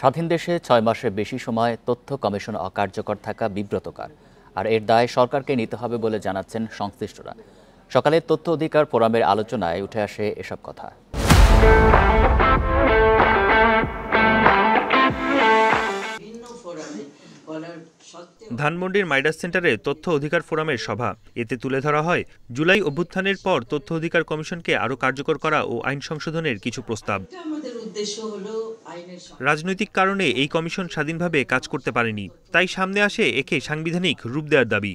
স্বাধীন দেশে ৬ মাসের বেশি সময় তথ্য কমিশন অকার্যকর থাকা বিব্রতকর, আর এর দায় সরকারকে নিতে হবে বলে জানাচ্ছেন সংশ্লিষ্টরা। সকালে তথ্য অধিকার ফোরামের আলোচনায় উঠে আসে এসব কথা। ধানমন্ডির মাইডাস সেন্টারে তথ্য অধিকার ফোরামের সভা। এতে তুলে ধরা হয় জুলাই অভ্যুত্থানের পর তথ্য অধিকার কমিশনকে আরও কার্যকর করা ও আইন সংশোধনের কিছু প্রস্তাব। রাজনৈতিক কারণে এই কমিশন স্বাধীনভাবে কাজ করতে পারেনি, তাই সামনে আসে একে সাংবিধানিক রূপ দেওয়ার দাবি।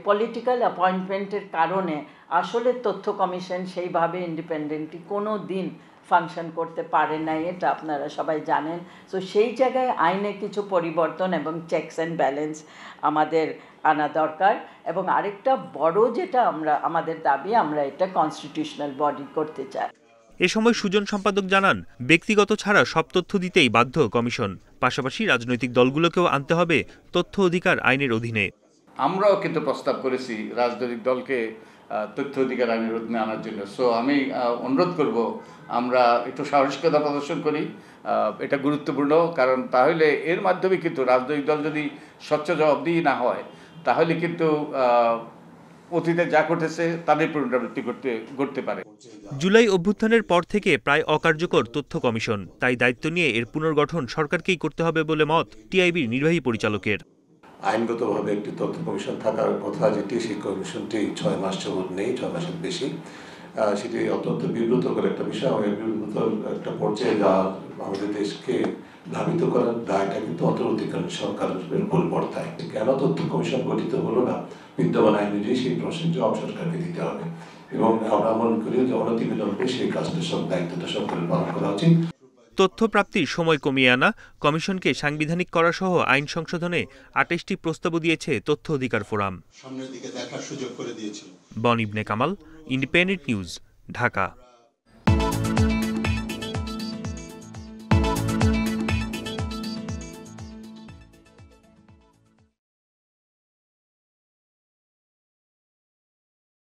পলিটিক্যাল অ্যাপয়েন্টমেন্টের কারণে আসলে তথ্য কমিশন সেইভাবে ইন্ডিপেন্ডেন্টলি কোনো দিন ফাংশন করতে পারে নাই, এটা আপনারা সবাই জানেন। সো সেই জায়গায় আইনে কিছু পরিবর্তন এবং চেকস অ্যান্ড ব্যালেন্স আমাদের আনা দরকার। এবং আরেকটা বড় যেটা আমাদের দাবি, আমরা এটা কনস্টিটিউশনাল বডি করতে চাই। এ সময় সুজন সম্পাদক জানান, ব্যক্তিগত ছাড়া সব তথ্য দিতেই বাধ্য কমিশন। পাশাপাশি রাজনৈতিক দলগুলোকেও আনতে হবে তথ্য অধিকার আইনের অধীনে। আমরাও কিন্তু প্রস্তাব করেছি রাজনৈতিক দলকে তথ্য অধিকার আইনের অধীনে আনার জন্য। সো আমি অনুরোধ করব আমরা একটু সাহসিকতা প্রদর্শন করি, এটা গুরুত্বপূর্ণ। কারণ তাহলে এর মাধ্যমে কিন্তু রাজনৈতিক দল যদি স্বচ্ছ জবাবদিহি না হয়, তাহলে কিন্তু অতীতে যা ঘটেছে তাদের পুনরাবৃত্তি করতে পারে। জুলাই অভ্যুত্থানের পর থেকে প্রায় অকার্যকর তথ্য কমিশন, তাই দায়িত্ব নিয়ে এর পুনর্গঠন সরকারকেই করতে হবে বলে মত টিআইবির নির্বাহী পরিচালকের। আইনগতভাবে একটি তথ্য কমিশন থাকার কথা, যেটি সেই কমিশনটি ৬ মাস যাবৎ নেই, ৬ মাসের বেশি। সেটি অত্যন্ত বিব্রতকর একটা বিষয়। আমাদের বিব্রতকর একটা পর্যায়ে যা আমাদের দেশকে ধাবিত করার দায়টা কিন্তু অন্তর্বর্তীকালীন সরকারের উপর বর্তায়। কেন তথ্য কমিশন গঠিত হলো না, বিদ্যমান আইন অনুযায়ী সেই প্রশ্নের জবাব সরকারকে দিতে হবে। এবং আমরা মনে করি যে অনতিবিলম্বে সেই কাজটা সব দায়িত্বটা সরকারের পালন করা উচিত। তথ্য প্রাপ্তির সময় কমিয়ে আনা, কমিশনকে সাংবিধানিক করা সহ আইন সংশোধনে ২৮টি প্রস্তাবও দিয়েছে তথ্য অধিকার ফোরাম। সামনের দিকে দেখার সুযোগ করে দিয়েছিল। বন ইবনে কামাল, ইন্ডিপেন্ডেন্ট নিউজ, ঢাকা।